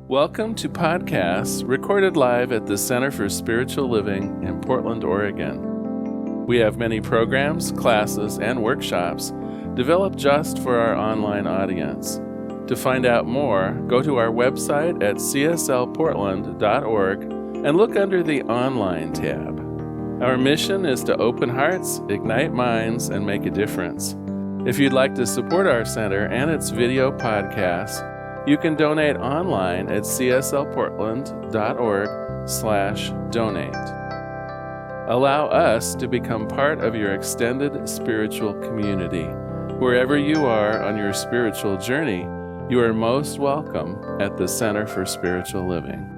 Welcome to podcasts recorded live at the Center for Spiritual Living in Portland, Oregon. We have many programs, classes, and workshops developed just for our online audience. To find out more, go to our website at cslportland.org and look under the Online tab. Our mission is to open hearts, ignite minds, and make a difference. If you'd like to support our center and its video podcasts, you can donate online at cslportland.org/donate. Allow us to become part of your extended spiritual community. Wherever you are on your spiritual journey, you are most welcome at the Center for Spiritual Living.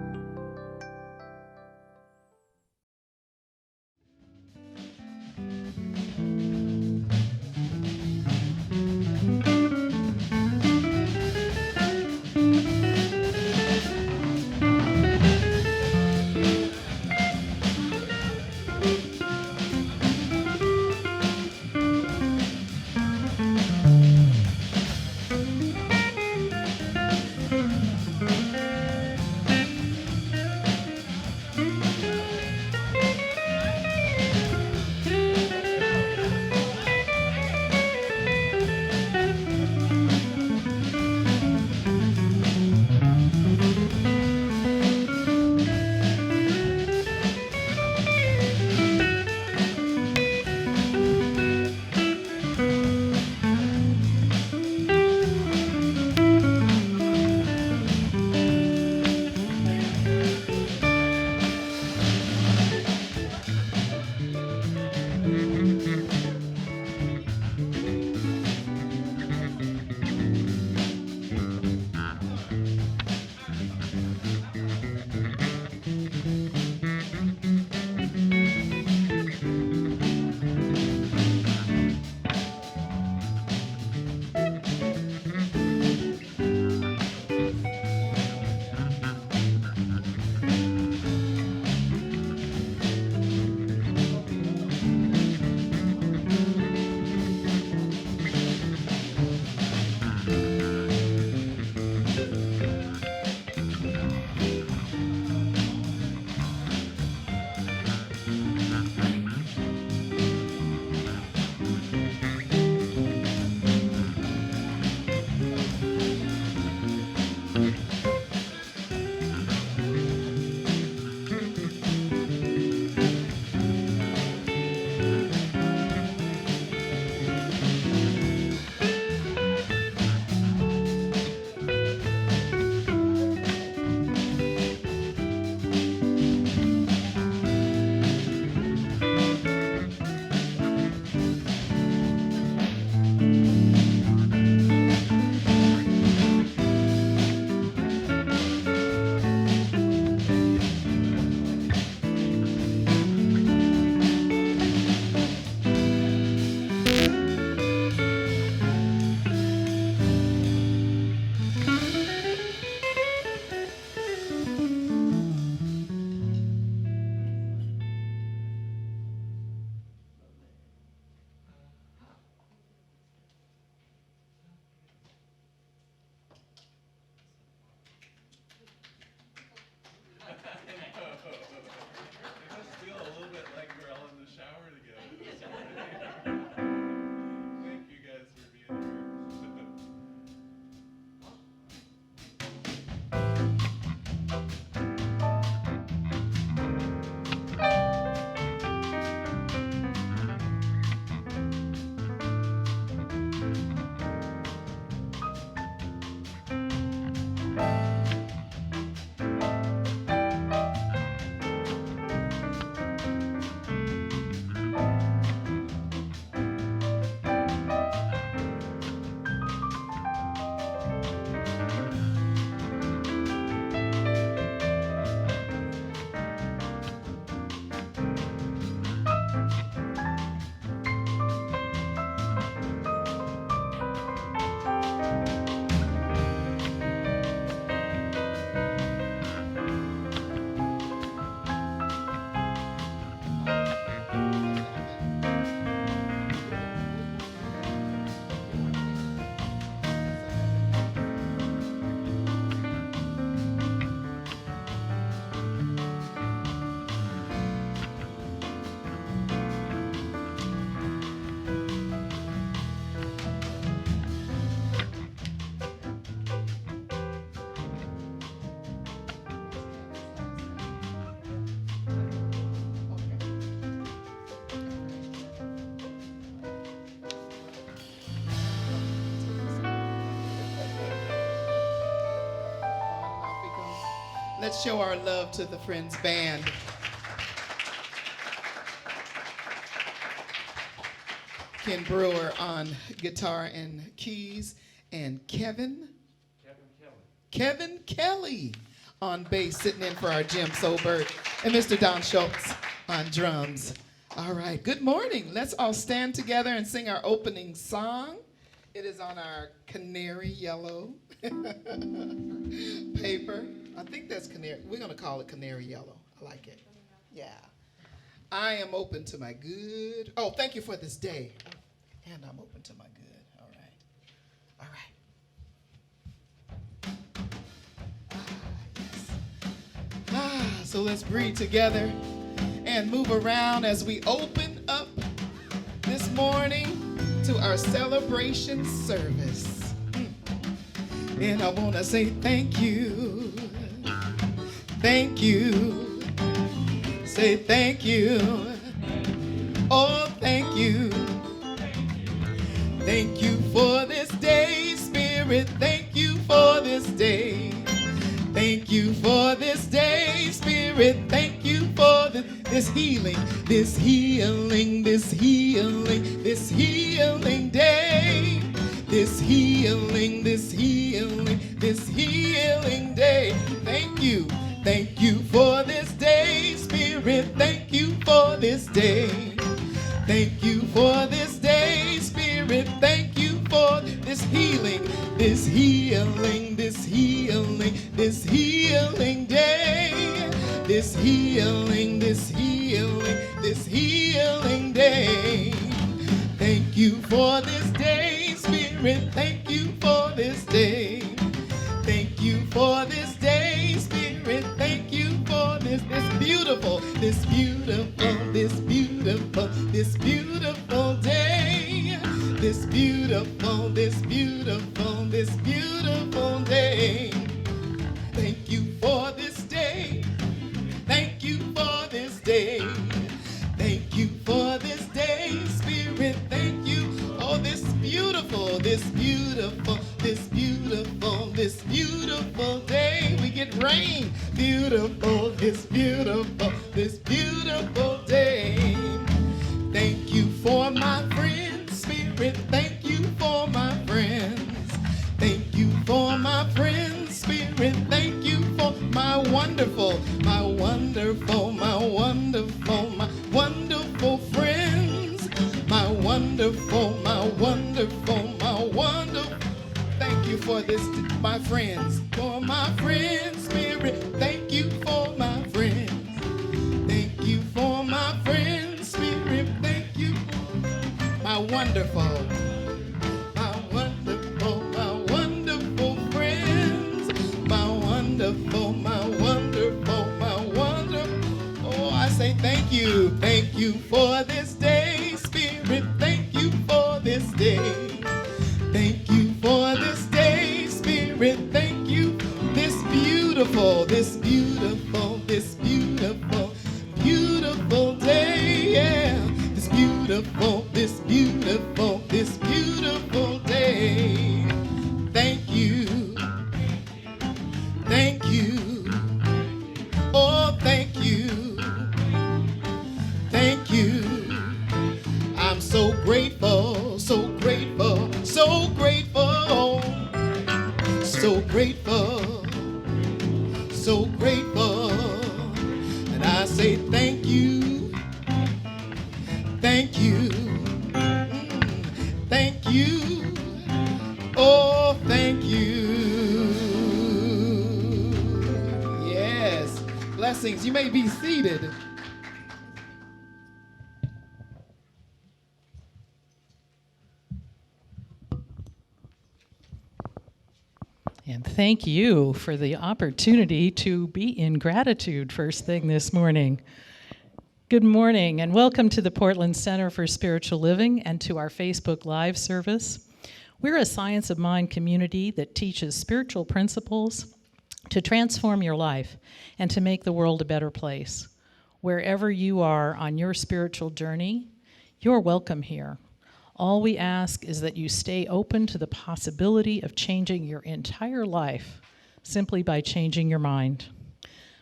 Let's show our love to the Friends Band. Ken Brewer on guitar and keys, and Kevin Kelly on bass, sitting in for our Jim Solberg, and Mr. Don Schultz on drums. All right, good morning. Let's all stand together and sing our opening song. It is on our canary yellow paper. I think that's canary. We're going to call it canary yellow. I like it. Yeah. I am open to my good. Oh, thank you for this day. Oh, and I'm open to my good. All right. All right. Yes. So let's breathe together and move around as we open up this morning to our celebration service. And I want to say thank you. Thank you. Say thank you. Oh, thank you. Thank you for this day, Spirit. Thank you for this day. Thank you for this day, Spirit. Thank you for this healing, this healing, this healing, this healing day. This healing, this healing, this healing day. Thank you. Thank you for this day, Spirit. Thank you for this day. Thank you for this day, Spirit. Thank you for this healing, this healing, this healing, this healing day. This healing, this healing, this healing day. Thank you for this day, Spirit. Thank you for this day. Thank you for this day, Spirit. Thank you for this beautiful, this beautiful, this beautiful, this beautiful day. This beautiful, this beautiful, this beautiful day. Thank you for this day. Thank you for this day. Thank you for this day, Spirit. Thank you. Oh, this beautiful, this beautiful, this beautiful, this beautiful day. We get rain. Beautiful, this beautiful, this beautiful day. Thank you for my friends, Spirit. Thank you for my friends. Thank you for my friends, Spirit. Thank you for my wonderful, my wonderful, my wonderful, my wonderful friends. My wonderful, my wonderful, my wonderful. Thank you for this, my friends. For my friends, Spirit. Thank you for my friends. Thank you for my friends, Spirit. Thank you. My wonderful, my wonderful, my wonderful friends. My wonderful, my wonderful, my wonderful. Oh, I say thank you. Thank you for this day, Spirit. Thank you for this day. Thank you for this day, Spirit. Thank you. This beautiful, this beautiful, this beautiful, beautiful day. Yeah. This beautiful, this beautiful, this beautiful day. Thank you. Thank you. Oh, thank you. Thank you. I'm so grateful, so grateful, so grateful, so grateful, so grateful. And I say thank you, thank you, thank you, oh, thank you. Yes, blessings. You may be seated. And thank you for the opportunity to be in gratitude first thing this morning. Good morning and welcome to the Portland Center for Spiritual Living and to our Facebook Live service. We're a science of mind community that teaches spiritual principles to transform your life and to make the world a better place. Wherever you are on your spiritual journey, you're welcome here. All we ask is that you stay open to the possibility of changing your entire life simply by changing your mind.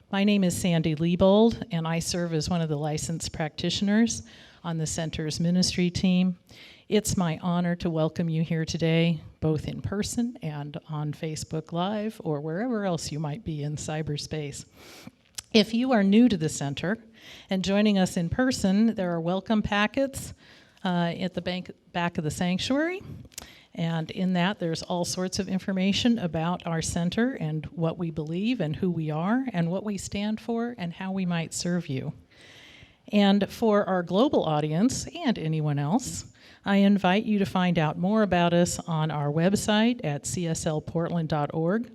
My name is Sandy Liebold, and I serve as one of the licensed practitioners on the Center's ministry team. It's my honor to welcome you here today, both in person and on Facebook Live or wherever else you might be in cyberspace. If you are new to the Center and joining us in person, there are welcome packets at the back of the sanctuary. And in that, there's all sorts of information about our center and what we believe and who we are and what we stand for and how we might serve you. And for our global audience and anyone else, I invite you to find out more about us on our website at cslportland.org.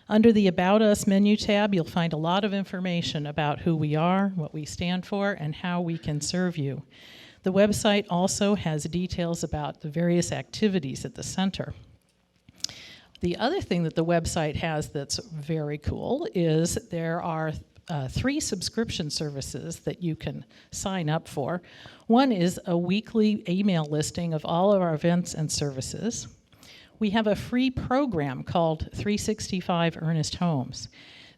Under the About Us menu tab, you'll find a lot of information about who we are, what we stand for, and how we can serve you. The website also has details about the various activities at the center. The other thing that the website has that's very cool is there are 3 subscription services that you can sign up for. One is a weekly email listing of all of our events and services. We have a free program called 365 Earnest Homes.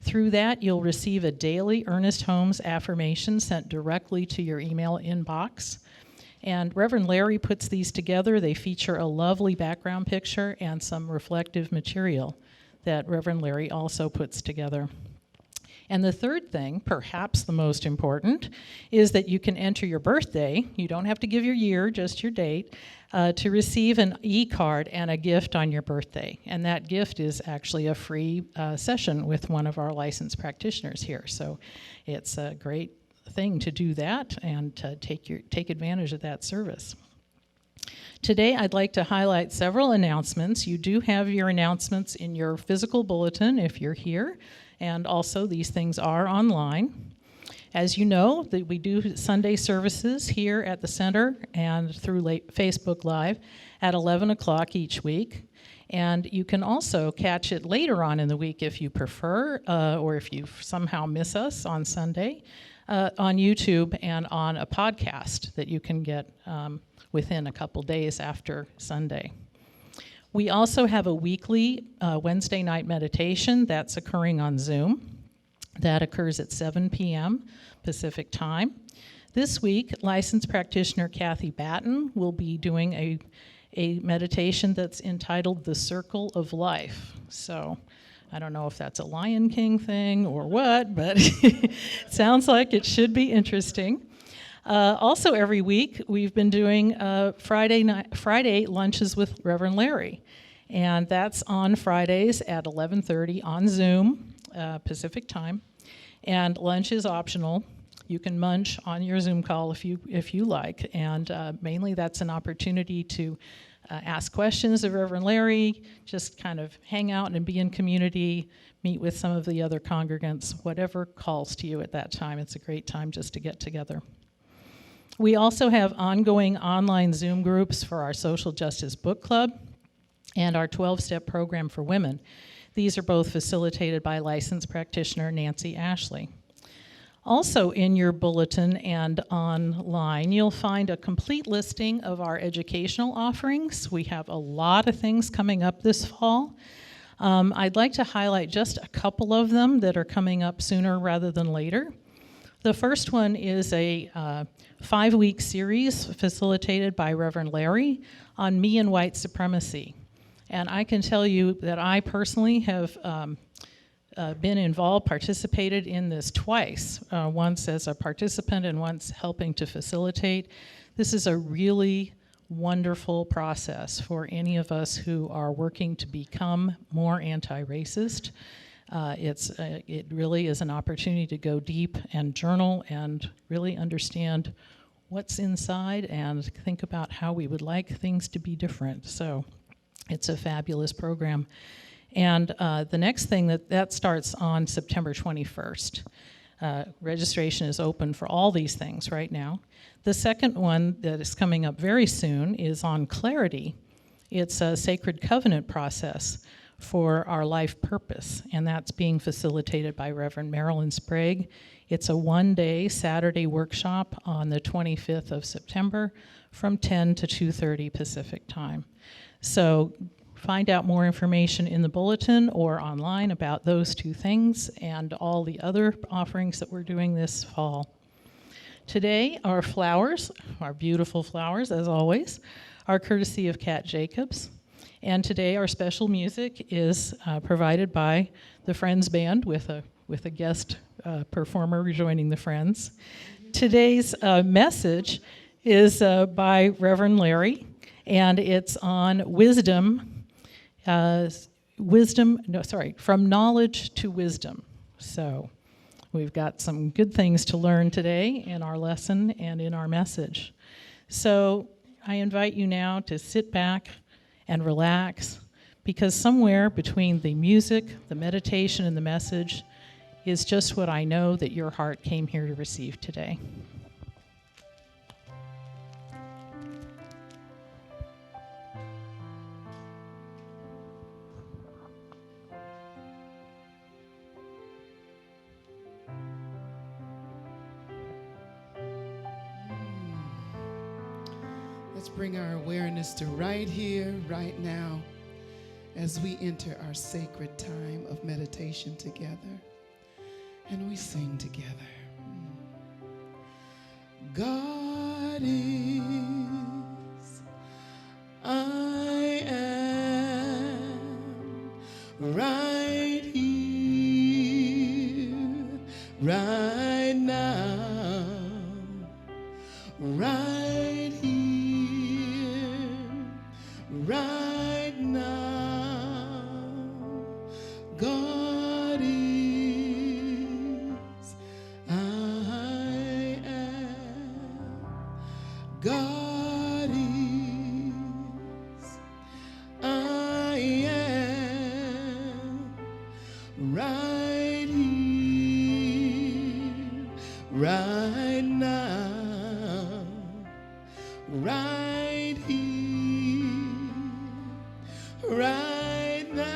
Through that, you'll receive a daily Earnest Homes affirmation sent directly to your email inbox. And Reverend Larry puts these together. They feature a lovely background picture and some reflective material that Reverend Larry also puts together. And the third thing, perhaps the most important, is that you can enter your birthday. You don't have to give your year, just your date, to receive an e-card and a gift on your birthday. And that gift is actually a free session with one of our licensed practitioners here. So it's a great thing to do that and to take advantage of that service. Today, I'd like to highlight several announcements. You do have your announcements in your physical bulletin if you're here, and also these things are online. As you know, we do Sunday services here at the center and through Facebook Live at 11 o'clock each week. And you can also catch it later on in the week if you prefer, or if you somehow miss us on Sunday, on YouTube and on a podcast that you can get within a couple days after Sunday. We also have a weekly Wednesday night meditation that's occurring on Zoom. That occurs at 7 p.m. Pacific time. This week, licensed practitioner Kathy Batten will be doing a meditation that's entitled The Circle of Life. So I don't know if that's a Lion King thing or what, but it sounds like it should be interesting. Also, every week, we've been doing Friday lunches with Reverend Larry, and that's on Fridays at 11:30 on Zoom, Pacific time, and lunch is optional. You can munch on your Zoom call if you like, and mainly that's an opportunity to ask questions of Reverend Larry, just kind of hang out and be in community, meet with some of the other congregants, whatever calls to you at that time. It's a great time just to get together. We also have ongoing online Zoom groups for our Social Justice Book Club and our 12-step program for women. These are both facilitated by licensed practitioner Nancy Ashley. Also in your bulletin and online, you'll find a complete listing of our educational offerings. We have a lot of things coming up this fall. I'd like to highlight just a couple of them that are coming up sooner rather than later. The first one is a 5-week series facilitated by Reverend Larry on me and white supremacy. And I can tell you that I personally have been involved, participated in this twice, once as a participant and once helping to facilitate. This is a really wonderful process for any of us who are working to become more anti-racist. It really is an opportunity to go deep and journal and really understand what's inside and think about how we would like things to be different. So it's a fabulous program. And the next thing that starts on September 21st. Registration is open for all these things right now. The second one that is coming up very soon is on clarity. It's a sacred covenant process for our life purpose, and that's being facilitated by Reverend Marilyn Sprague. It's a 1-day Saturday workshop on the 25th of September from 10 to 2:30 Pacific time. So find out more information in the bulletin or online about those two things and all the other offerings that we're doing this fall. Today, our flowers, our beautiful flowers, as always, are courtesy of Kat Jacobs. And today, our special music is provided by the Friends Band with a guest performer rejoining the Friends. Today's message is by Reverend Larry, and it's on from knowledge to wisdom. So we've got some good things to learn today in our lesson and in our message. So I invite you now to sit back and relax, because somewhere between the music, the meditation, and the message is just what I know that your heart came here to receive today. Let's bring our awareness to right here, right now, as we enter our sacred time of meditation together. And we sing together. God is, I am, right here, right now, right here, right now. God is, I am. God is, I am. Right here, right now, right here, right now.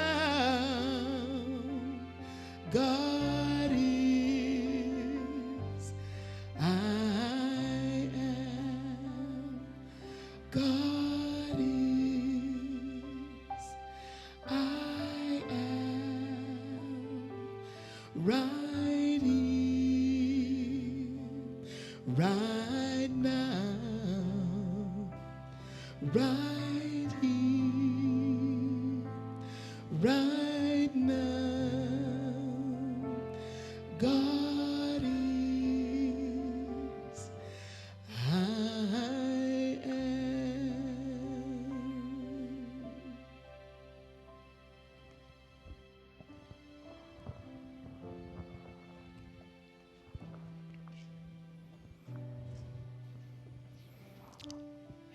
God is, I am. God is, I am. Right here, right now, right here, right now. God is, I am.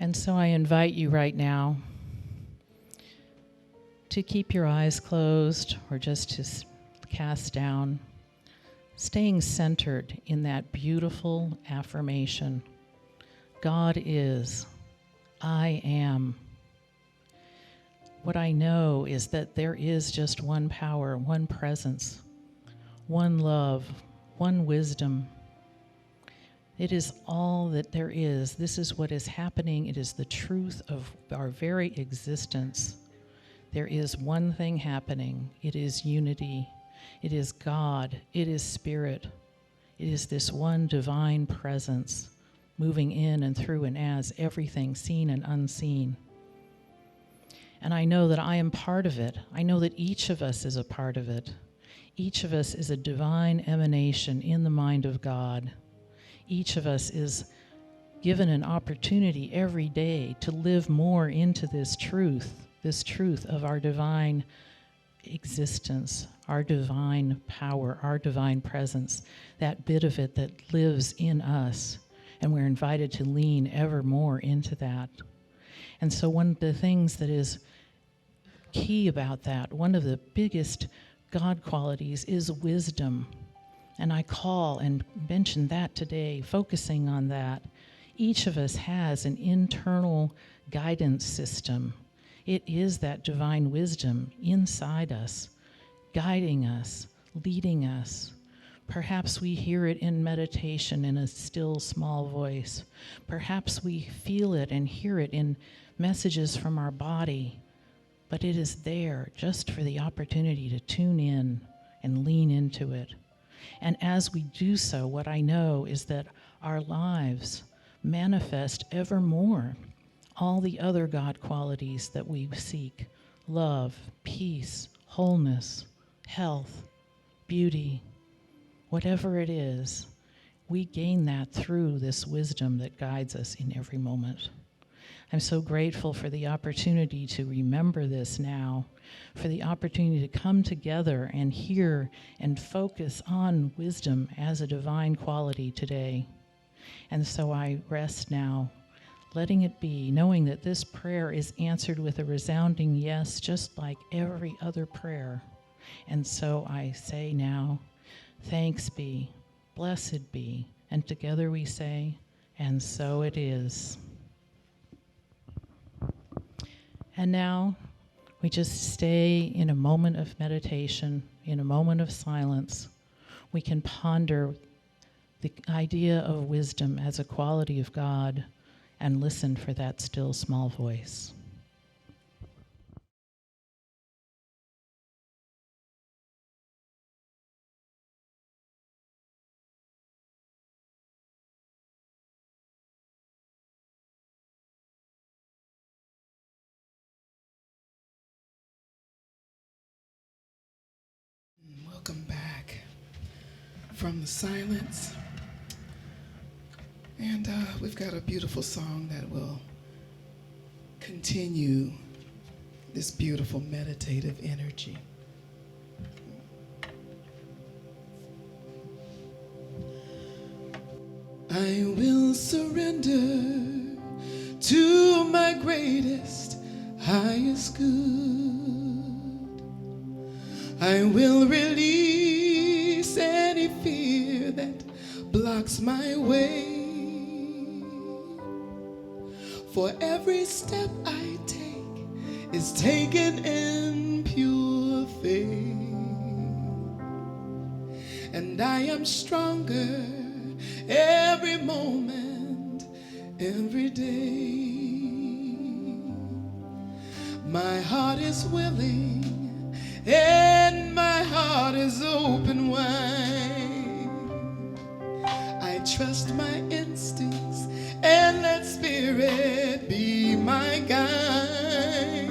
And so I invite you right now to keep your eyes closed or just to cast down, staying centered in that beautiful affirmation. God is, I am. What I know is that there is just one power, one presence, one love, one wisdom. It is all that there is. This is what is happening. It is the truth of our very existence. There is one thing happening. It is unity. It is God. It is Spirit. It is this one divine presence moving in and through and as everything seen and unseen. And I know that I am part of it. I know that each of us is a part of it. Each of us is a divine emanation in the mind of God. Each of us is given an opportunity every day to live more into this truth of our divine existence, our divine power, our divine presence, that bit of it that lives in us. And we're invited to lean ever more into that. And so one of the things that is key about that, one of the biggest God qualities is wisdom. And I call and mention that today, focusing on that. Each of us has an internal guidance system. It is that divine wisdom inside us, guiding us, leading us. Perhaps we hear it in meditation in a still, small voice. Perhaps we feel it and hear it in messages from our body. but it is there just for the opportunity to tune in and lean into it. And as we do so, what I know is that our lives manifest ever more all the other God qualities that we seek: love, peace, wholeness, health, beauty, whatever it is. We gain that through this wisdom that guides us in every moment. I'm so grateful for the opportunity to remember this now, for the opportunity to come together and hear and focus on wisdom as a divine quality today. And so I rest now, letting it be, knowing that this prayer is answered with a resounding yes, just like every other prayer. And so I say now, thanks be, blessed be, and together we say, and so it is. And now we just stay in a moment of meditation, in a moment of silence. We can ponder the idea of wisdom as a quality of God and listen for that still small voice. Welcome back from the silence. And we've got a beautiful song that will continue this beautiful meditative energy. I will surrender to my greatest, highest good. I will release any fear that blocks my way. For every step I take is taken in pure faith. And I am stronger every moment, every day. My heart is willing and my heart is open wide. I trust my instincts and let spirit be my guide.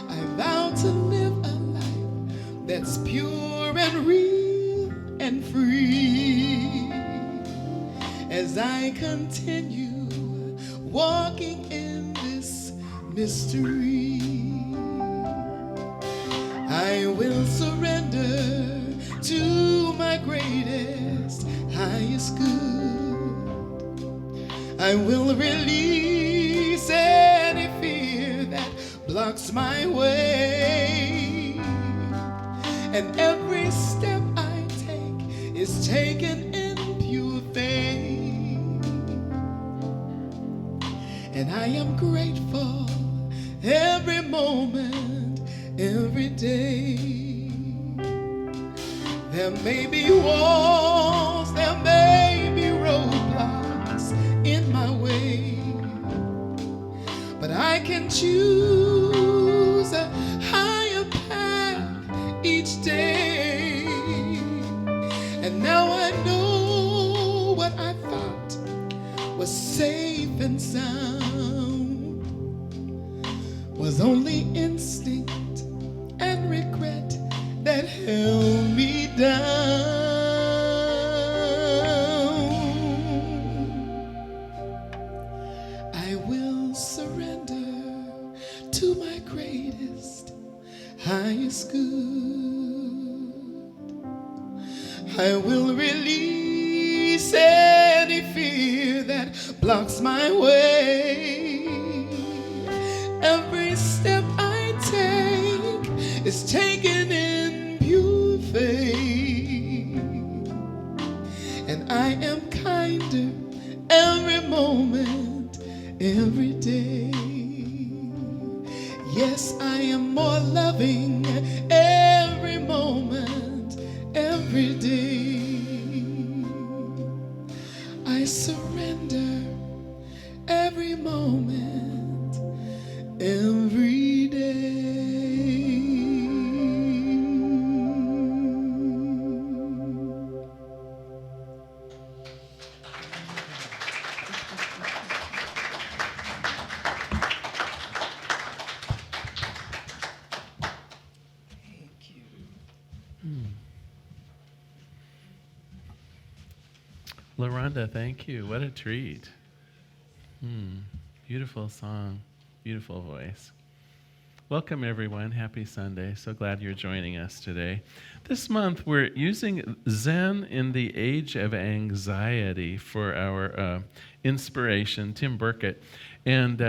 I vow to live a life that's pure and real and free, as I continue walking in this mystery. I will surrender to my greatest, highest good. I will release any fear that blocks my way. And every step I take is taken in pure faith. And I am grateful every moment, every day. There may be walls, there may be roadblocks in my way, but I can choose a higher path each day. And now I know what I thought was safe and sound was only instinct and regret that held me down. I will surrender to my greatest, highest good. I will release any fear that blocks my way. Every step I take is taken in pure faith. And I am kinder every moment, every day. Yes, I am more loving every moment, every day. I surrender every moment, every day. LaRhonda, thank you. What a treat. Beautiful song, beautiful voice. Welcome, everyone. Happy Sunday. So glad you're joining us today. This month, we're using Zen in the Age of Anxiety for our inspiration, Tim Burkett. And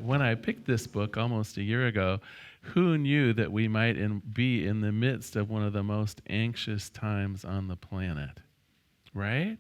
when I picked this book almost a year ago, who knew that we might be in the midst of one of the most anxious times on the planet, right?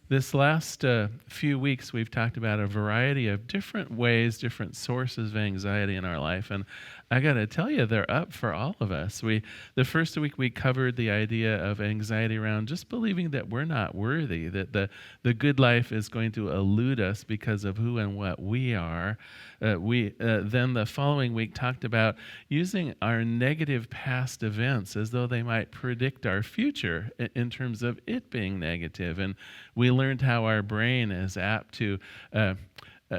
This last few weeks, we've talked about a variety of different ways, different sources of anxiety in our life. And I got to tell you, they're up for all of us. The first week, we covered the idea of anxiety around just believing that we're not worthy, that the good life is going to elude us because of who and what we are. Then the following week talked about using our negative past events as though they might predict our future in terms of it being negative. And we learned how our brain is apt to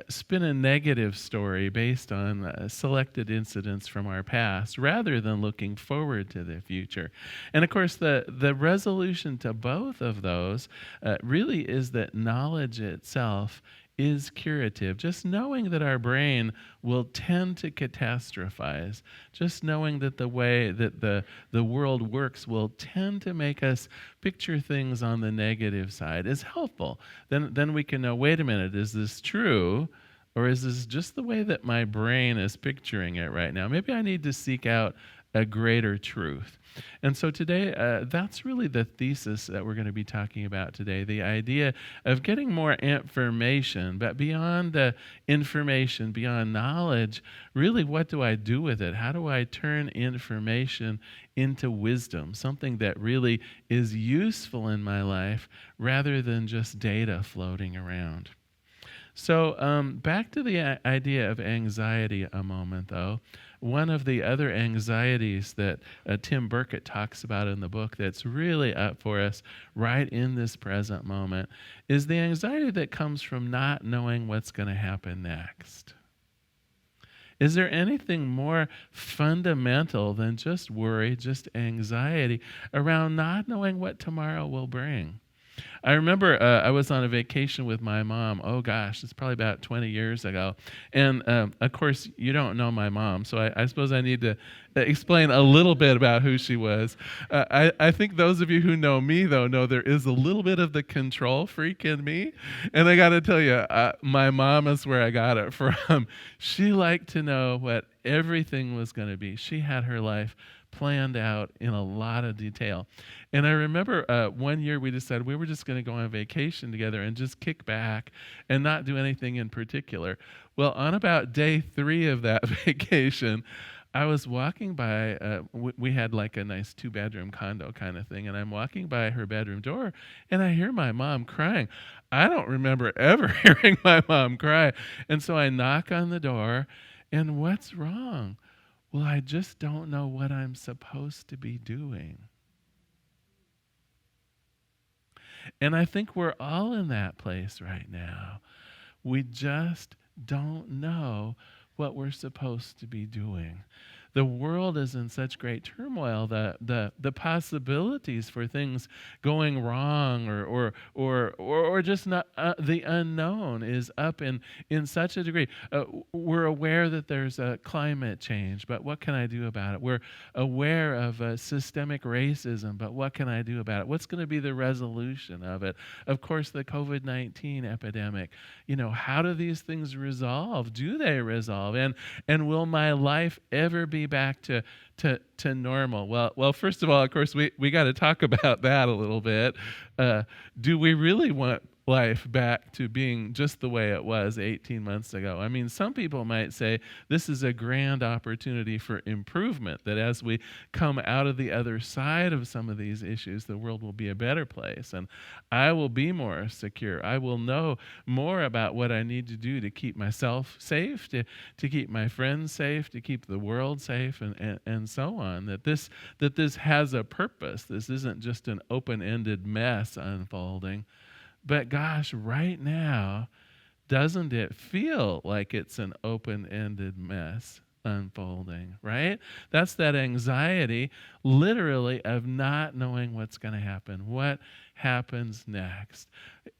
spin a negative story based on selected incidents from our past rather than looking forward to the future. And of course, the resolution to both of those really is that knowledge itself is curative. Just knowing that our brain will tend to catastrophize, just knowing that the way that the world works will tend to make us picture things on the negative side is helpful. Then we can know, wait a minute, is this true? Or is this just the way that my brain is picturing it right now? Maybe I need to seek out a greater truth. And so today, that's really the thesis that we're going to be talking about today, the idea of getting more information, but beyond the information, beyond knowledge, really what do I do with it? How do I turn information into wisdom, something that really is useful in my life rather than just data floating around? So back to the idea of anxiety a moment, though. One of the other anxieties that Tim Burkett talks about in the book that's really up for us right in this present moment is the anxiety that comes from not knowing what's going to happen next. Is there anything more fundamental than just worry, just anxiety around not knowing what tomorrow will bring? I remember I was on a vacation with my mom. Oh, gosh, it's probably about 20 years ago. And, of course, you don't know my mom, so I suppose I need to explain a little bit about who she was. I think those of you who know me, though, know there is a little bit of the control freak in me. And I got to tell you, my mom is where I got it from. She liked to know what everything was going to be. She had her life planned out in a lot of detail. And I remember one year we decided we were just going to go on vacation together and just kick back and not do anything in particular. Well, on about day 3 of that vacation, I was walking by, we had like a nice 2-bedroom condo kind of thing, and I'm walking by her bedroom door, and I hear my mom crying. I don't remember ever hearing my mom cry. And so I knock on the door, and what's wrong? Well, I just don't know what I'm supposed to be doing. And I think we're all in that place right now. We just don't know what we're supposed to be doing. The world is in such great turmoil that the possibilities for things going wrong or just not the unknown is up in such a degree. We're aware that there's a climate change, but what can I do about it? We're aware of systemic racism, but what can I do about it? What's going to be the resolution of it? Of course, the COVID-19 epidemic. How do these things resolve? Do they resolve? And will my life ever be back to normal? Well, first of all, of course, we got to talk about that a little bit. Do we really want life back to being just the way it was 18 months ago? I mean, some people might say this is a grand opportunity for improvement, that as we come out of the other side of some of these issues, the world will be a better place, and I will be more secure. I will know more about what I need to do to keep myself safe, to keep my friends safe, to keep the world safe, and so on, that this has a purpose. This isn't just an open-ended mess unfolding. But gosh, right now, doesn't it feel like it's an open-ended mess unfolding, right? That's that anxiety, literally, of not knowing what's going to happen. What happens next?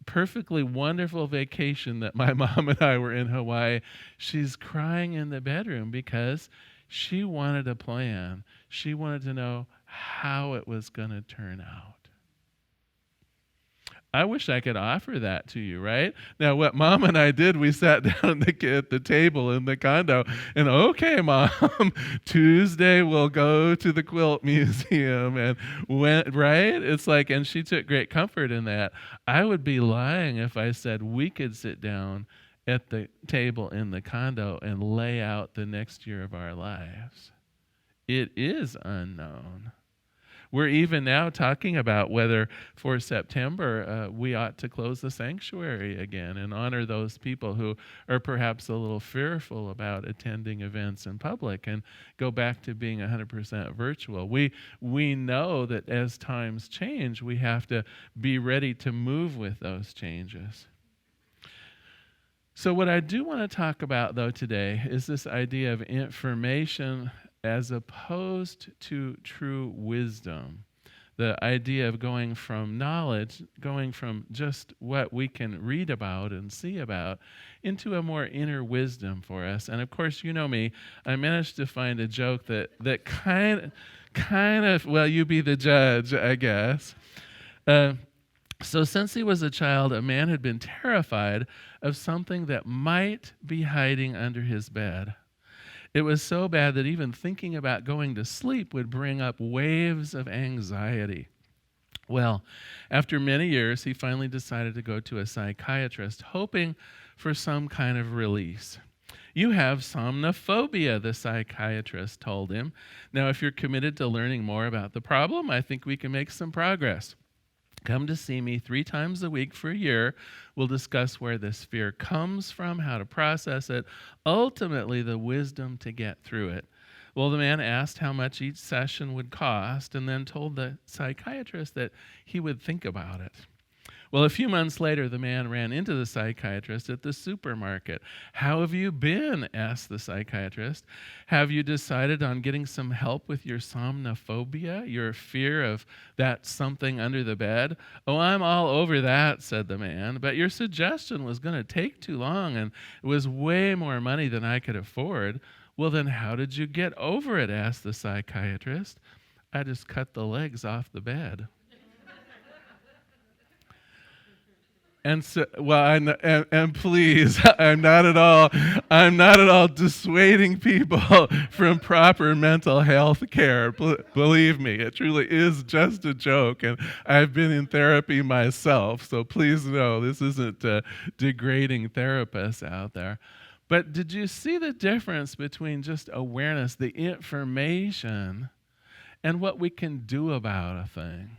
Perfectly wonderful vacation that my mom and I were in Hawaii. She's crying in the bedroom because she wanted a plan. She wanted to know how it was going to turn out. I wish I could offer that to you, right? Now, what Mom and I did, we sat down at the table in the condo, and okay, Mom, Tuesday we'll go to the quilt museum, and went, right? It's like, and she took great comfort in that. I would be lying if I said we could sit down at the table in the condo and lay out the next year of our lives. It is unknown. We're even now talking about whether for September we ought to close the sanctuary again and honor those people who are perhaps a little fearful about attending events in public and go back to being 100% virtual. We know that as times change, we have to be ready to move with those changes. So what I do want to talk about, though, today is this idea of information as opposed to true wisdom. The idea of going from knowledge, going from just what we can read about and see about, into a more inner wisdom for us. And of course, you know me, I managed to find a joke that kind of, well, you be the judge, I guess. So since he was a child, a man had been terrified of something that might be hiding under his bed. It was so bad that even thinking about going to sleep would bring up waves of anxiety. Well, after many years, he finally decided to go to a psychiatrist, hoping for some kind of release. You have somnophobia, the psychiatrist told him. Now, if you're committed to learning more about the problem, I think we can make some progress. Come to see me 3 times a week for a year. We'll discuss where this fear comes from, how to process it, ultimately the wisdom to get through it. Well, the man asked how much each session would cost and then told the psychiatrist that he would think about it. Well, a few months later, the man ran into the psychiatrist at the supermarket. "How have you been?" asked the psychiatrist. "Have you decided on getting some help with your somnophobia, your fear of that something under the bed?" "Oh, I'm all over that," said the man, "but your suggestion was going to take too long, and it was way more money than I could afford." "Well, then how did you get over it?" asked the psychiatrist. "I just cut the legs off the bed." And so, well, and please, I'm not at all dissuading people from proper mental health care. Believe me, it truly is just a joke, and I've been in therapy myself, so please know this isn't degrading therapists out there. But did you see the difference between just awareness, the information, and what we can do about a thing?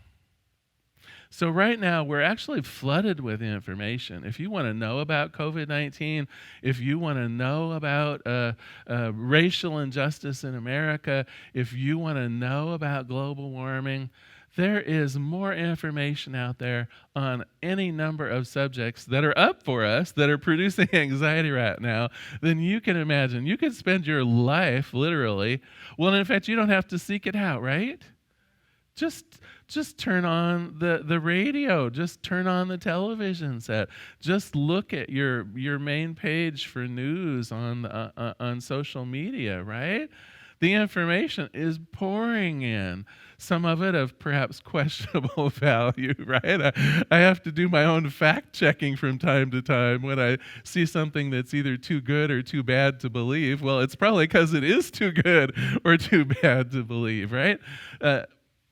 So right now, we're actually flooded with information. If you want to know about COVID-19, if you want to know about racial injustice in America, if you want to know about global warming, there is more information out there on any number of subjects that are up for us, that are producing anxiety right now, than you can imagine. You could spend your life, literally, well, in fact, you don't have to seek it out, right? Just turn on the radio. Just turn on the television set. Just look at your main page for news on social media, right? The information is pouring in. Some of it of perhaps questionable value, right? I have to do my own fact-checking from time to time when I see something that's either too good or too bad to believe. Well, it's probably because it is too good or too bad to believe, right?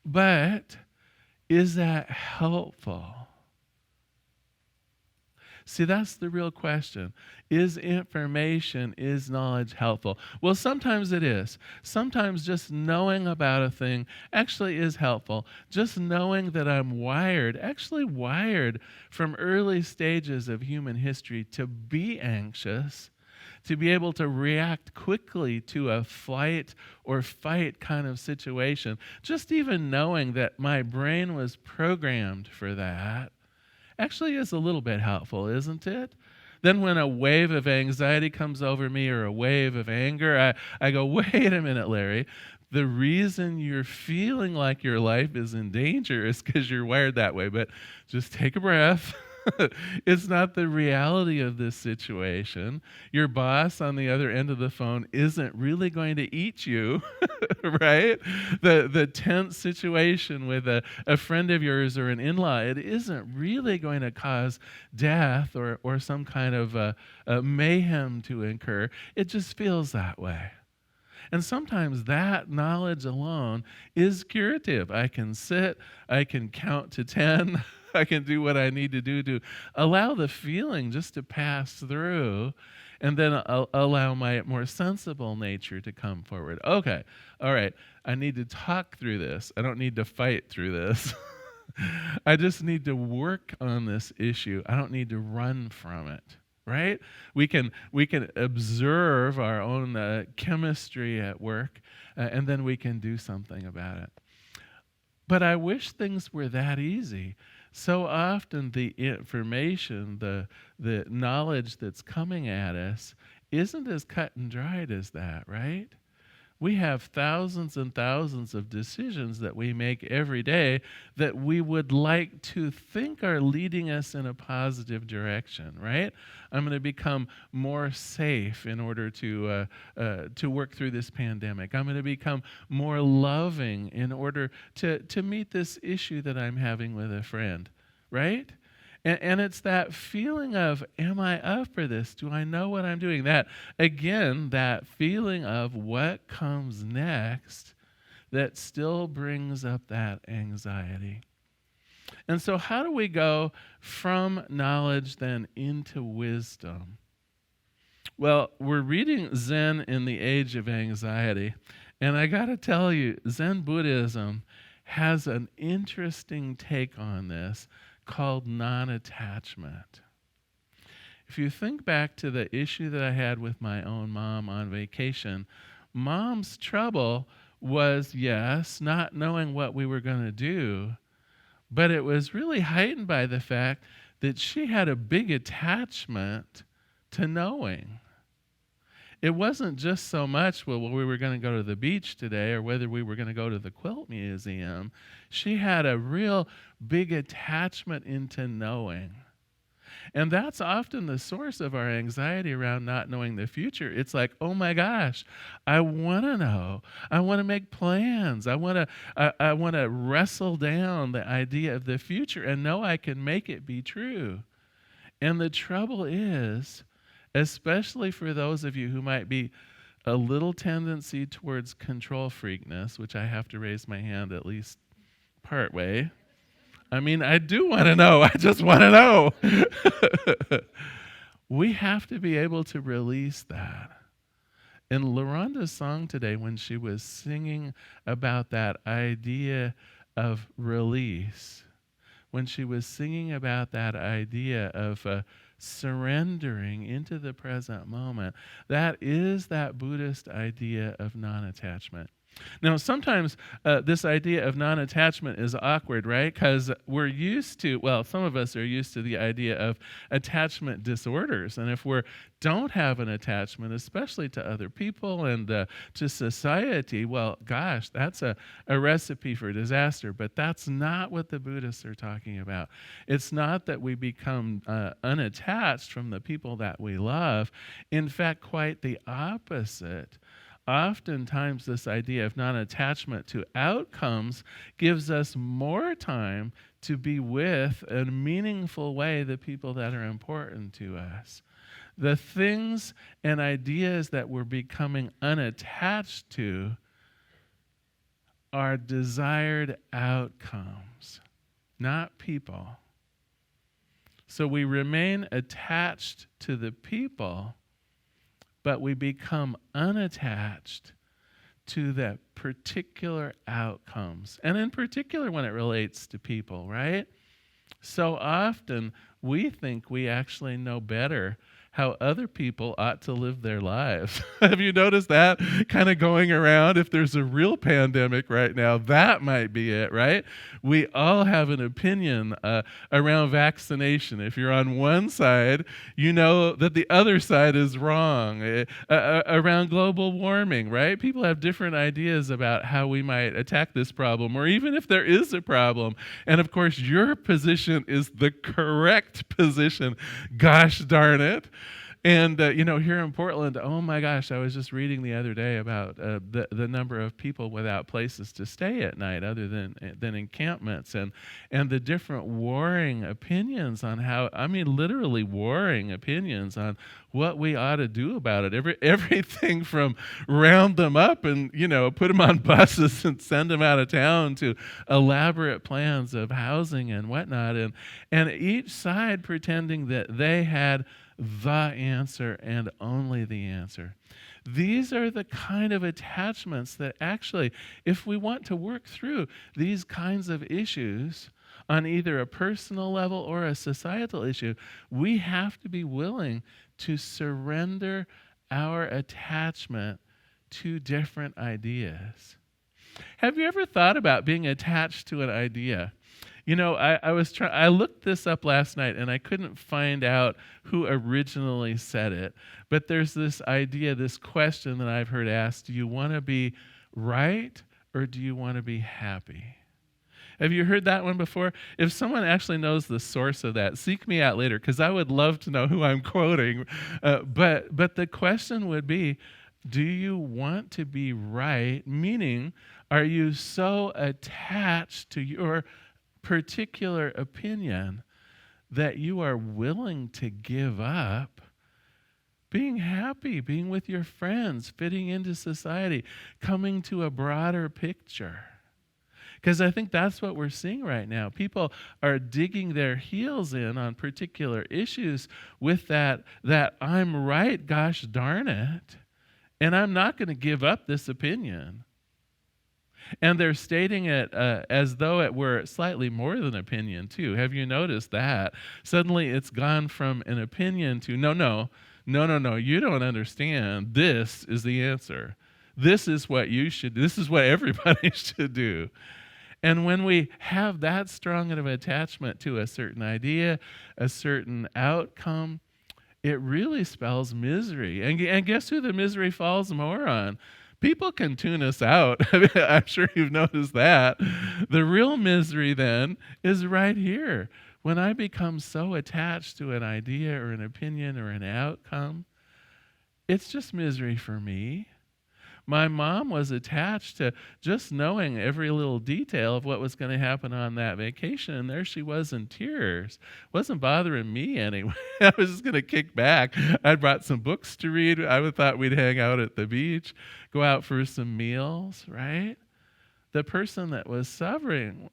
But is that helpful? See, that's the real question. Is information, is knowledge helpful? Well, sometimes it is. Sometimes just knowing about a thing actually is helpful. Just knowing that I'm actually wired from early stages of human history to be anxious, to be able to react quickly to a flight or fight kind of situation. Just even knowing that my brain was programmed for that actually is a little bit helpful, isn't it? Then when a wave of anxiety comes over me or a wave of anger, I go, wait a minute, Larry. The reason you're feeling like your life is in danger is because you're wired that way. But just take a breath. It's not the reality of this situation. Your boss on the other end of the phone isn't really going to eat you, right? The tense situation with a friend of yours or an in-law, it isn't really going to cause death or some kind of mayhem to incur. It just feels that way. And sometimes that knowledge alone is curative. I can sit, I can count to 10, I can do what I need to do to allow the feeling just to pass through, and then allow my more sensible nature to come forward. Okay, all right, I need to talk through this. I don't need to fight through this. I just need to work on this issue. I don't need to run from it. Right? We can observe our own chemistry at work, and then we can do something about it. But I wish things were that easy. So often the information, the knowledge that's coming at us isn't as cut and dried as that, right? We have thousands and thousands of decisions that we make every day that we would like to think are leading us in a positive direction, right? I'm going to become more safe in order to work through this pandemic. I'm going to become more loving in order to meet this issue that I'm having with a friend, right? And it's that feeling of, am I up for this? Do I know what I'm doing? That feeling of what comes next that still brings up that anxiety. And so how do we go from knowledge then into wisdom? Well, we're reading Zen in the Age of Anxiety. And I got to tell you, Zen Buddhism has an interesting take on this called non-attachment. If you think back to the issue that I had with my own mom on vacation, Mom's trouble was, yes, not knowing what we were going to do, but it was really heightened by the fact that she had a big attachment to knowing. It wasn't just so much, well, we were going to go to the beach today or whether we were going to go to the quilt museum. She had a real big attachment into knowing. And that's often the source of our anxiety around not knowing the future. It's like, oh my gosh, I want to know. I want to make plans. I want to wrestle down the idea of the future and know I can make it be true. And the trouble is, especially for those of you who might be a little tendency towards control freakness, which I have to raise my hand at least part way. I mean, I do want to know. I just want to know. We have to be able to release that. In LaRhonda's song today, when she was singing about that idea of release, when she was singing about that idea of surrendering into the present moment, that is that Buddhist idea of non-attachment. Now, sometimes this idea of non-attachment is awkward, right? Because we're used to, well, some of us are used to the idea of attachment disorders. And if we don't have an attachment, especially to other people and to society, well, gosh, that's a recipe for disaster. But that's not what the Buddhists are talking about. It's not that we become unattached from the people that we love. In fact, quite the opposite. Oftentimes, this idea of non-attachment to outcomes gives us more time to be with, in a meaningful way, the people that are important to us. The things and ideas that we're becoming unattached to are desired outcomes, not people. So we remain attached to the people, but we become unattached to the particular outcomes. And in particular when it relates to people, right? So often we think we actually know better how other people ought to live their lives. Have you noticed that kind of going around? If there's a real pandemic right now, that might be it, right? We all have an opinion around vaccination. If you're on one side, you know that the other side is wrong. Around global warming, right? People have different ideas about how we might attack this problem, or even if there is a problem. And of course, your position is the correct position. Gosh darn it. And, here in Portland, oh my gosh, I was just reading the other day about the number of people without places to stay at night other than encampments, and the different warring opinions on literally warring opinions on what we ought to do about it. Everything from round them up and, put them on buses and send them out of town to elaborate plans of housing and whatnot, and each side pretending that they had the answer and only the answer. These are the kind of attachments that actually, if we want to work through these kinds of issues on either a personal level or a societal issue, we have to be willing to surrender our attachment to different ideas. Have you ever thought about being attached to an idea? I looked this up last night and I couldn't find out who originally said it, but there's this idea, this question that I've heard asked: do you want to be right or do you want to be happy? Have you heard that one before? If someone actually knows the source of that, seek me out later, because I would love to know who I'm quoting. But the question would be, do you want to be right? Meaning, are you so attached to your particular opinion that you are willing to give up being happy, being with your friends, fitting into society, coming to a broader picture? Because I think that's what we're seeing right now. People are digging their heels in on particular issues with that I'm right, gosh darn it, and I'm not going to give up this opinion. And they're stating it as though it were slightly more than opinion, too. Have you noticed that? Suddenly it's gone from an opinion to, no, you don't understand. This is the answer. This is what you should do. This is what everybody should do. And when we have that strong of an attachment to a certain idea, a certain outcome, it really spells misery. And guess who the misery falls more on? People can tune us out. I'm sure you've noticed that. The real misery then is right here. When I become so attached to an idea or an opinion or an outcome, it's just misery for me. My mom was attached to just knowing every little detail of what was going to happen on that vacation, and there she was in tears. Wasn't bothering me anyway. I was just going to kick back. I'd brought some books to read. I thought we'd hang out at the beach, go out for some meals, right? The person that was suffering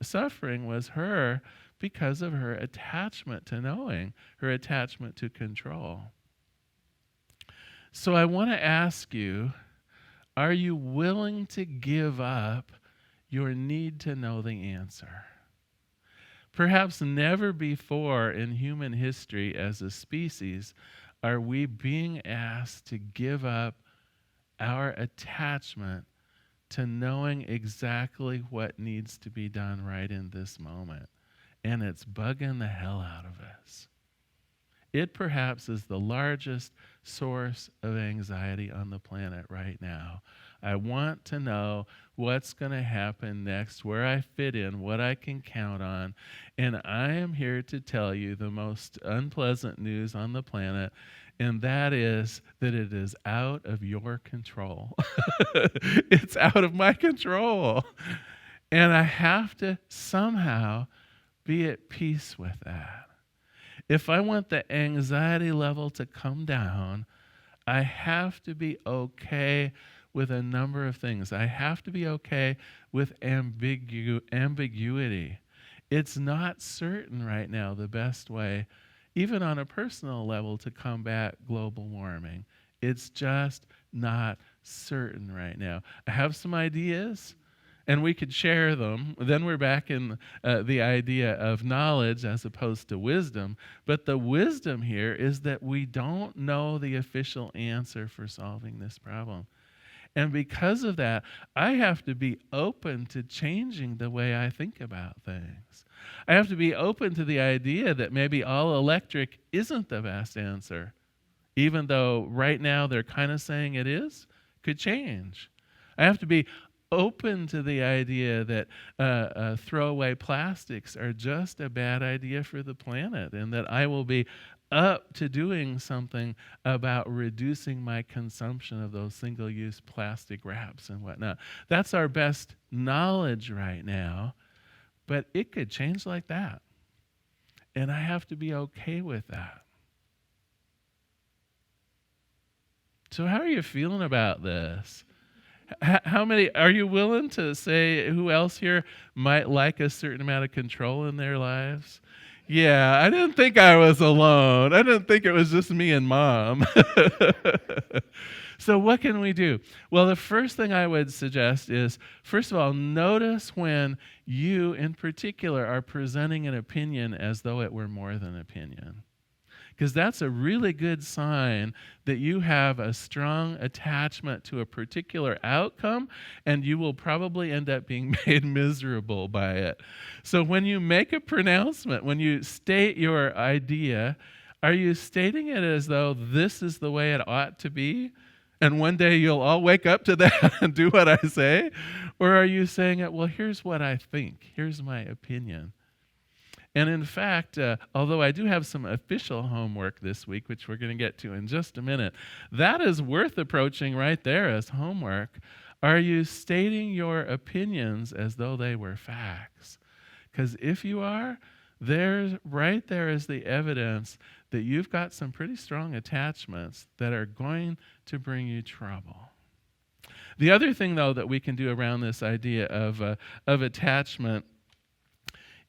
was her because of her attachment to knowing, her attachment to control. So I want to ask you, are you willing to give up your need to know the answer? Perhaps never before in human history as a species are we being asked to give up our attachment to knowing exactly what needs to be done right in this moment. And it's bugging the hell out of us. It perhaps is the largest source of anxiety on the planet right now. I want to know what's going to happen next, where I fit in, what I can count on. And I am here to tell you the most unpleasant news on the planet, and that is that it is out of your control. It's out of my control. And I have to somehow be at peace with that. If I want the anxiety level to come down, I have to be okay with a number of things. I have to be okay with ambiguity. It's not certain right now the best way, even on a personal level, to combat global warming. It's just not certain right now. I have some ideas, and we could share them. Then we're back in the idea of knowledge as opposed to wisdom. But the wisdom here is that we don't know the official answer for solving this problem. And because of that, I have to be open to changing the way I think about things. I have to be open to the idea that maybe all electric isn't the best answer, even though right now they're kind of saying it is, could change. I have to be open to the idea that throwaway plastics are just a bad idea for the planet, and that I will be up to doing something about reducing my consumption of those single-use plastic wraps and whatnot. That's our best knowledge right now, but it could change like that. And I have to be okay with that. So how are you feeling about this? How many, are you willing to say who else here might like a certain amount of control in their lives? Yeah, I didn't think I was alone. I didn't think it was just me and Mom. So what can we do? Well, the first thing I would suggest is, first of all, notice when you in particular are presenting an opinion as though it were more than an opinion. Because that's a really good sign that you have a strong attachment to a particular outcome, and you will probably end up being made miserable by it. So when you make a pronouncement, when you state your idea, are you stating it as though this is the way it ought to be? And one day you'll all wake up to that and do what I say? Or are you saying it, well, here's what I think. Here's my opinion. And in fact, although I do have some official homework this week, which we're going to get to in just a minute, that is worth approaching right there as homework. Are you stating your opinions as though they were facts? Because if you are, right there is the evidence that you've got some pretty strong attachments that are going to bring you trouble. The other thing, though, that we can do around this idea of attachment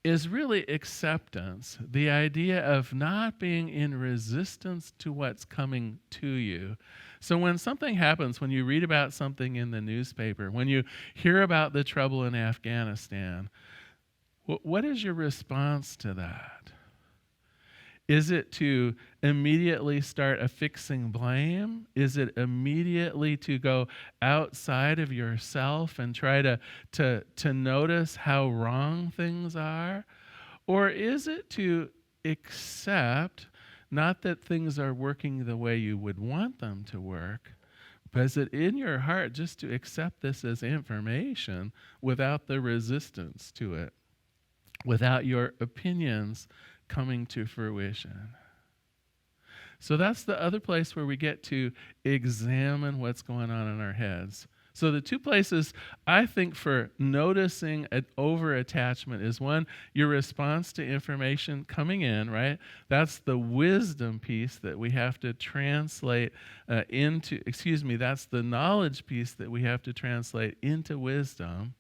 is really acceptance, the idea of not being in resistance to what's coming to you. So when something happens, when you read about something in the newspaper, when you hear about the trouble in Afghanistan, what is your response to that? Is it to immediately start affixing blame? Is it immediately to go outside of yourself and try to notice how wrong things are? Or is it to accept, not that things are working the way you would want them to work, but is it in your heart just to accept this as information without the resistance to it, without your opinions coming to fruition? So that's the other place where we get to examine what's going on in our heads. So the two places I think for noticing an over-attachment is, one, your response to information coming in, right? That's the wisdom piece that we have to translate that's the knowledge piece that we have to translate into wisdom.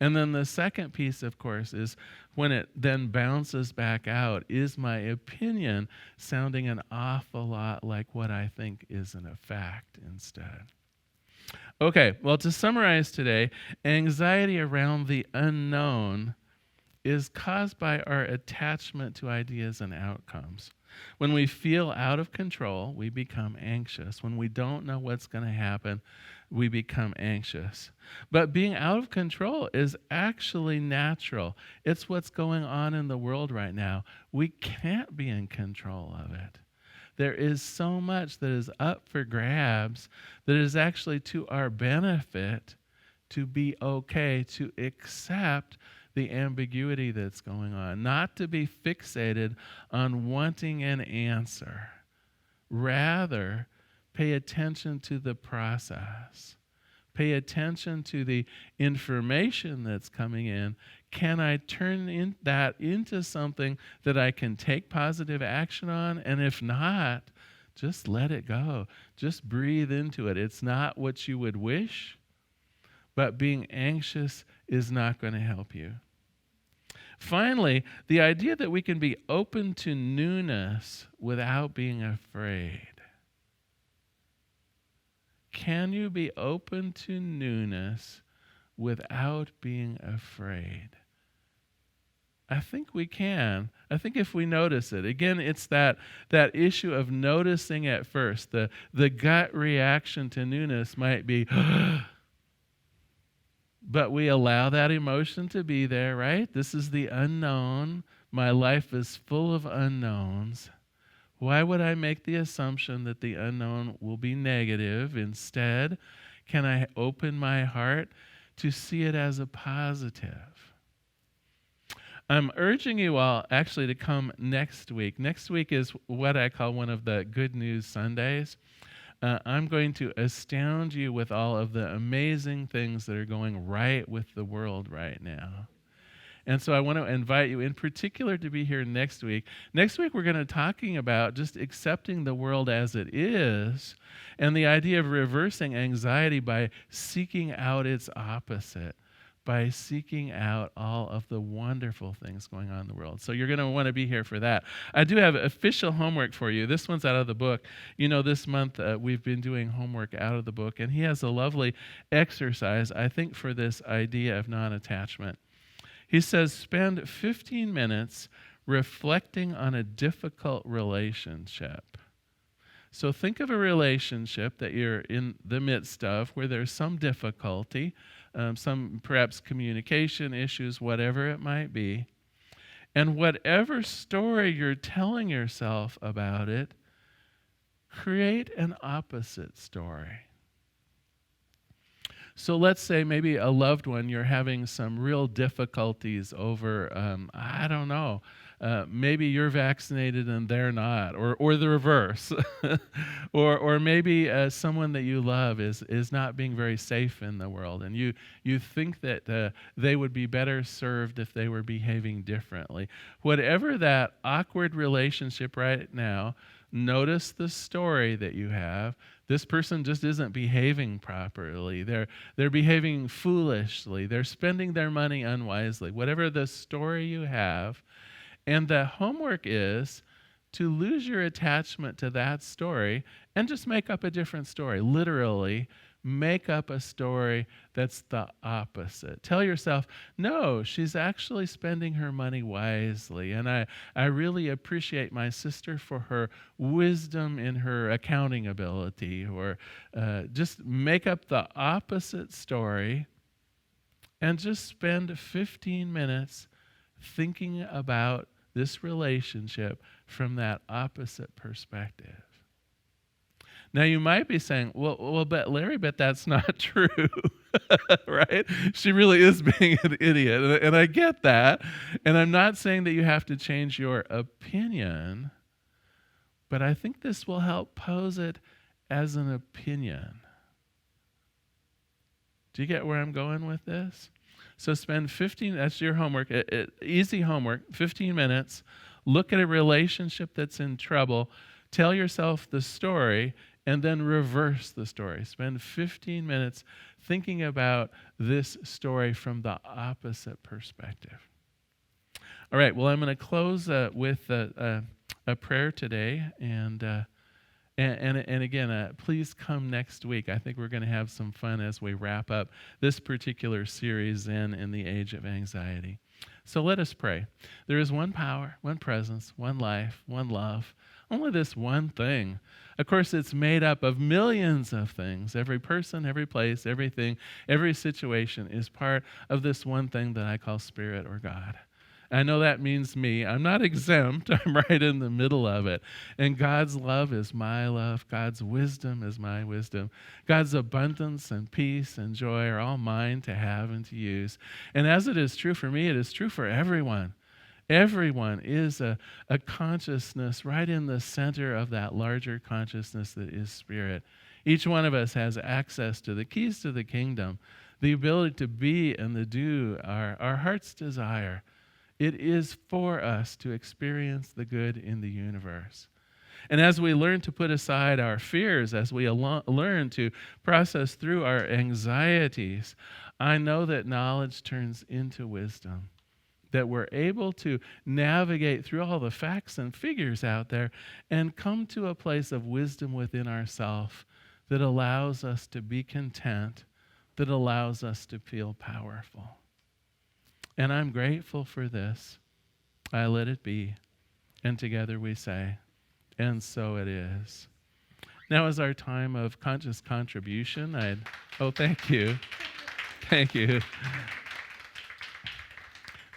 And then the second piece, of course, is when it then bounces back out, is my opinion sounding an awful lot like what I think isn't a fact instead? Okay, well, to summarize today, anxiety around the unknown is caused by our attachment to ideas and outcomes. When we feel out of control, we become anxious. When we don't know what's going to happen, we become anxious. But being out of control is actually natural. It's what's going on in the world right now. We can't be in control of it. There is so much that is up for grabs that is actually to our benefit to be okay, to accept the ambiguity that's going on, not to be fixated on wanting an answer. Rather, pay attention to the process. Pay attention to the information that's coming in. Can I turn that into something that I can take positive action on? And if not, just let it go. Just breathe into it. It's not what you would wish, but being anxious is not going to help you. Finally, the idea that we can be open to newness without being afraid. Can you be open to newness without being afraid? I think we can. I think if we notice it. Again, it's that issue of noticing at first. The gut reaction to newness might be, but we allow that emotion to be there, right? This is the unknown. My life is full of unknowns. Why would I make the assumption that the unknown will be negative? Instead, can I open my heart to see it as a positive? I'm urging you all actually to come next week. Next week is what I call one of the Good News Sundays. I'm going to astound you with all of the amazing things that are going right with the world right now. And so I want to invite you in particular to be here next week. Next week we're going to be talking about just accepting the world as it is and the idea of reversing anxiety by seeking out its opposite, by seeking out all of the wonderful things going on in the world. So you're going to want to be here for that. I do have official homework for you. This one's out of the book. You know, this month we've been doing homework out of the book, and he has a lovely exercise, I think, for this idea of non-attachment. He says, spend 15 minutes reflecting on a difficult relationship. So think of a relationship that you're in the midst of where there's some difficulty, some perhaps communication issues, whatever it might be. And whatever story you're telling yourself about it, create an opposite story. So let's say maybe a loved one, you're having some real difficulties over, I don't know, maybe you're vaccinated and they're not, or the reverse. or maybe someone that you love is not being very safe in the world, and you think that they would be better served if they were behaving differently. Whatever that awkward relationship right now, notice the story that you have. This person just isn't behaving properly. They're behaving foolishly. They're spending their money unwisely. Whatever the story you have. And the homework is to lose your attachment to that story and just make up a different story. Literally, make up a story that's the opposite. Tell yourself, no, she's actually spending her money wisely. And I really appreciate my sister for her wisdom in her accounting ability. Or just make up the opposite story and just spend 15 minutes thinking about this relationship from that opposite perspective. Now, you might be saying, well, but Larry, that's not true, right? She really is being an idiot, and I get that, and I'm not saying that you have to change your opinion, but I think this will help pose it as an opinion. Do you get where I'm going with this? So spend 15, that's your homework, easy homework, 15 minutes, look at a relationship that's in trouble, tell yourself the story, and then reverse the story. Spend 15 minutes thinking about this story from the opposite perspective. All right, well, I'm going to close with a prayer today, and again, please come next week. I think we're going to have some fun as we wrap up this particular series in the age of anxiety. So let us pray. There is one power, one presence, one life, one love, only this one thing. Of course, it's made up of millions of things. Every person, every place, everything, every situation is part of this one thing that I call Spirit or God. I know that means me. I'm not exempt. I'm right in the middle of it. And God's love is my love. God's wisdom is my wisdom. God's abundance and peace and joy are all mine to have and to use. And as it is true for me, it is true for everyone. Everyone is a consciousness right in the center of that larger consciousness that is Spirit. Each one of us has access to the keys to the kingdom, the ability to be and to do our heart's desire. It is for us to experience the good in the universe. And as we learn to put aside our fears, as we learn to process through our anxieties, I know that knowledge turns into wisdom, that we're able to navigate through all the facts and figures out there and come to a place of wisdom within ourselves that allows us to be content, that allows us to feel powerful. And I'm grateful for this. I let it be. And together we say, and so it is. Now is our time of conscious contribution. Thank you. Thank you.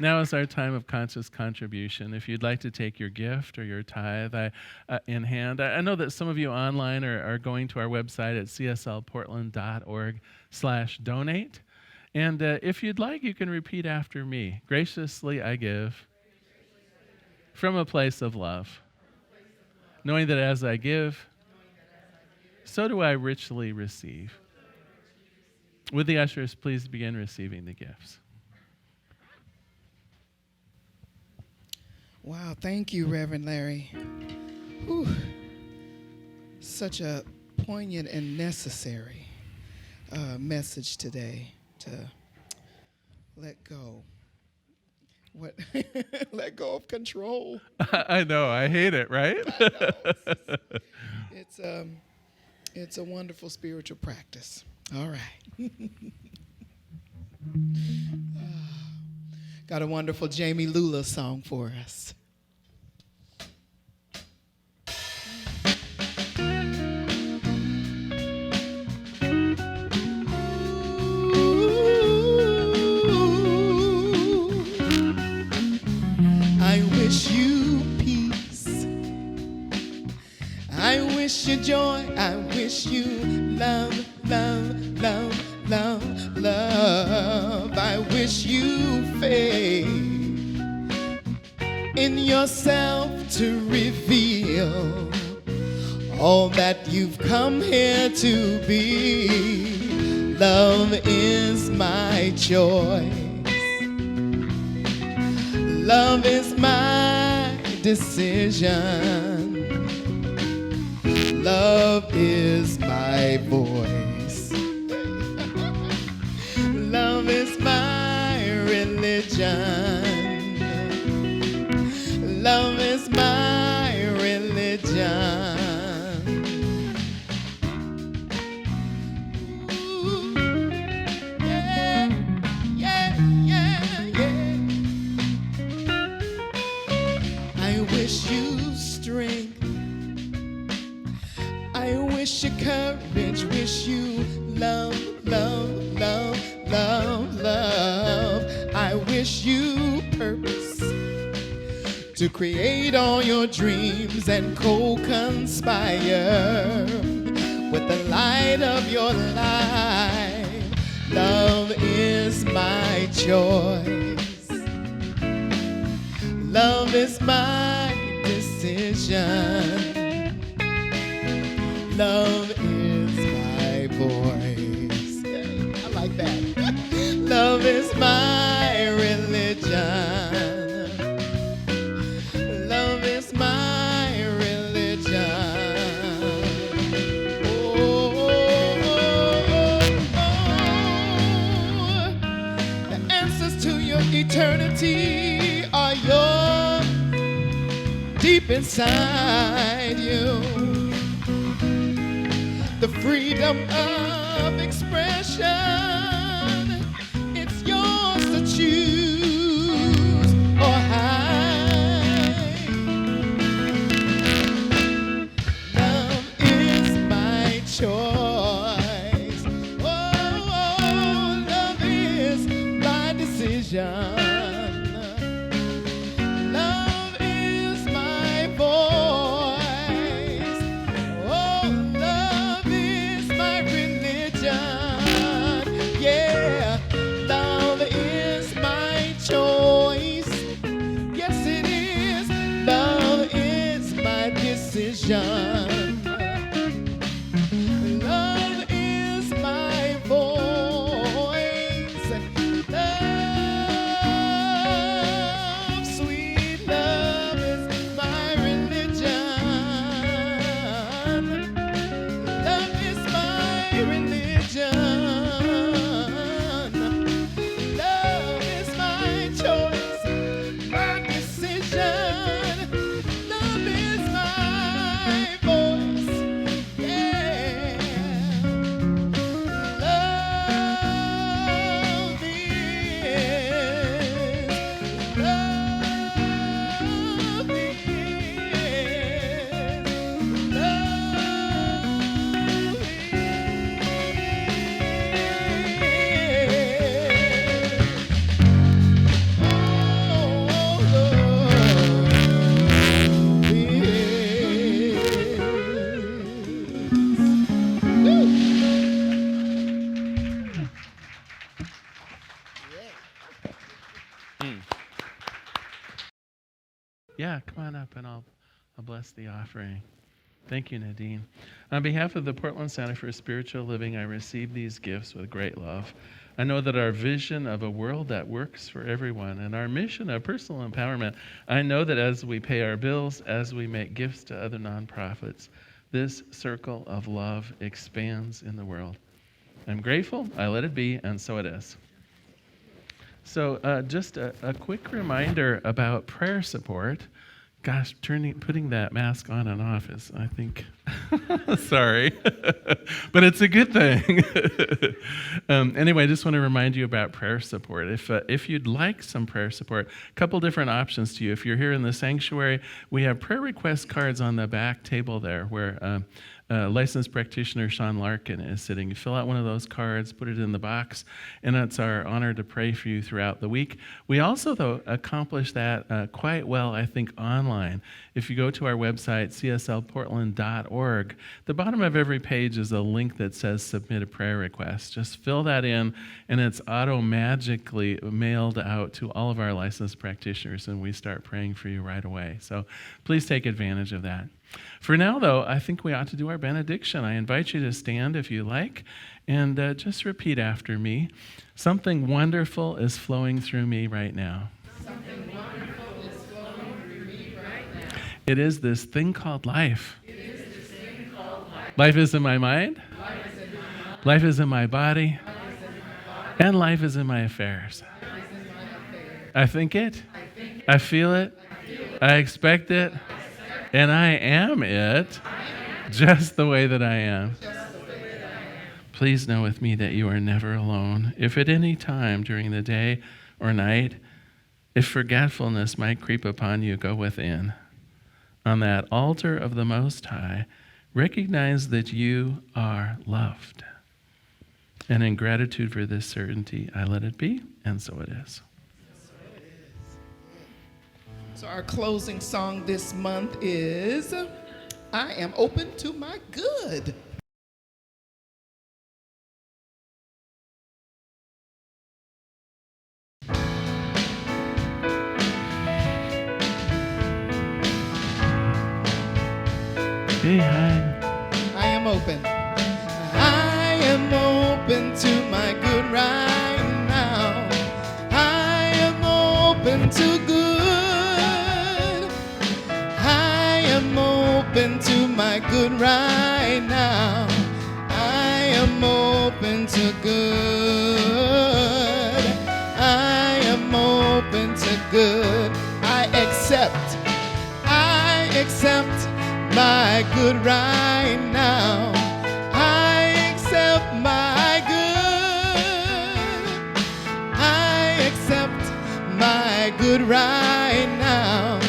Now is our time of conscious contribution. If you'd like to take your gift or your tithe in hand, I know that some of you online are going to our website at cslportland.org/donate. And if you'd like, you can repeat after me. Graciously I give from a place of love, knowing that as I give, so do I richly receive. Would the ushers please begin receiving the gifts? Wow, thank you, Reverend Larry. Whew. Such a poignant and necessary message today to let go. What? Let go of control. I know, I hate it, right? It's a wonderful spiritual practice. All right. Got a wonderful Jamie Lula song for us. I wish you peace. I wish you joy. I wish you love, love, love, love, love. I wish you faith in yourself to reveal all that you've come here to be. Love is my choice. Love is my decision. Love is my voice. Love is my religion. Love is my religion. Ooh, yeah, yeah, yeah, yeah. I wish you strength. I wish you courage. Wish you love, love, love, love, love. I wish you purpose to create all your dreams and co-conspire with the light of your life. Love is my choice. Love is my decision. Love is my voice. I like that. Love is my religion. Love is my religion. The answers to your eternity are yours deep inside you. The freedom of expression, it's yours to choose or hide. Love is my choice. Oh, love is my decision. Love is my voice. Oh, love is my religion. Yeah, come on up and I'll bless the offering. Thank you, Nadine. On behalf of the Portland Center for Spiritual Living, I receive these gifts with great love. I know that our vision of a world that works for everyone and our mission of personal empowerment, I know that as we pay our bills, as we make gifts to other nonprofits, this circle of love expands in the world. I'm grateful, I let it be, and so it is. So just a quick reminder about prayer support. Gosh, putting that mask on and off is, I think, sorry, but it's a good thing. Anyway, I just want to remind you about prayer support. If you'd like some prayer support, a couple different options to you. If you're here in the sanctuary, we have prayer request cards on the back table there where licensed practitioner Sean Larkin is sitting. You fill out one of those cards, put it in the box, and it's our honor to pray for you throughout the week. We also, though, accomplish that quite well, I think, online. If you go to our website, cslportland.org, the bottom of every page is a link that says Submit a Prayer Request. Just fill that in, and it's auto-magically mailed out to all of our licensed practitioners, and we start praying for you right away. So please take advantage of that. For now, though, I think we ought to do our benediction. I invite you to stand if you like, and just repeat after me. Something wonderful is flowing through me right now. Something wonderful is flowing through me right now. It is this thing called life. It is this thing called life. Life is in my mind. Life is in my mind. Life is in my body. Life is in my body. And life is in my affairs. Life is in my affairs. I think it. I think it. I feel it. I feel it. I expect it. And I am it just the way that I am. Just the way that I am. Please know with me that you are never alone. If at any time during the day or night, if forgetfulness might creep upon you, go within. On that altar of the Most High, recognize that you are loved. And in gratitude for this certainty, I let it be, and so it is. So our closing song this month is I Am Open to My Good. Hey, hi. I am open. I am open to my good right now. I am open to good. I am open to my good right now. I am open to good. I am open to good. I accept my good right now. I accept my good. I accept my good right now.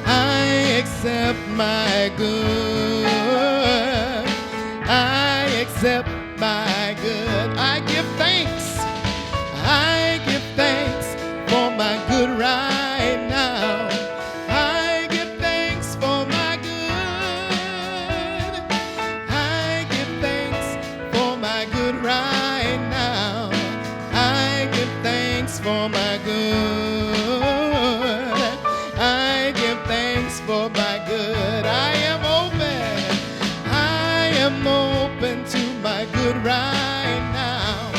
I accept my good. I accept my good. I give thanks. I give thanks for my good right now. I give thanks for my good. I give thanks for my good right now. I give thanks for my good. I give thanks for my good. I am open. I am open to my good right now.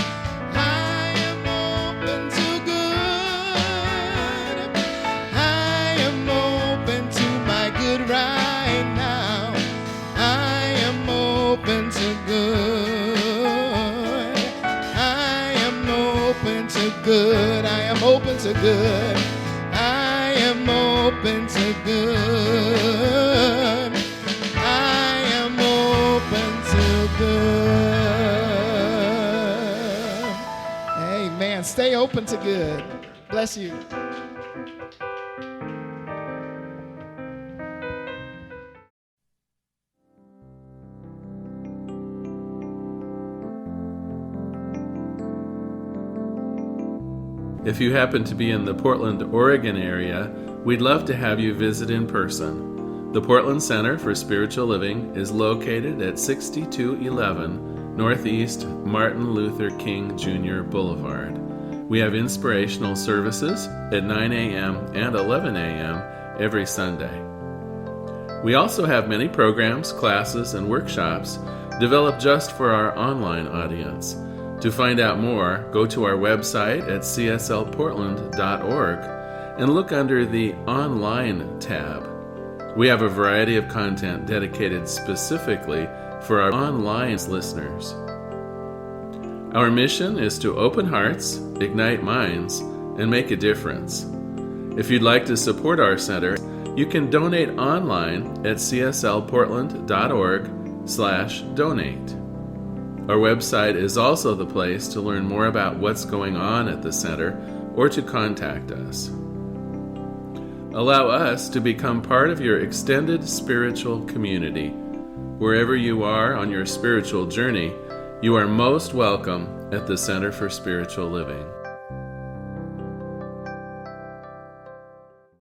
I am open to good. I am open to my good right now. I am open to good. I am open to good. I am open to good. I am open to good. I am open to good. Amen. Stay open to good. Bless you. If you happen to be in the Portland, Oregon area, we'd love to have you visit in person. The Portland Center for Spiritual Living is located at 6211 Northeast Martin Luther King Jr. Boulevard. We have inspirational services at 9 a.m. and 11 a.m. every Sunday. We also have many programs, classes, and workshops developed just for our online audience. To find out more, go to our website at cslportland.org and look under the Online tab. We have a variety of content dedicated specifically for our online listeners. Our mission is to open hearts, ignite minds, and make a difference. If you'd like to support our center, you can donate online at cslportland.org/donate. Our website is also the place to learn more about what's going on at the center or to contact us. Allow us to become part of your extended spiritual community. Wherever you are on your spiritual journey, you are most welcome at the Center for Spiritual Living.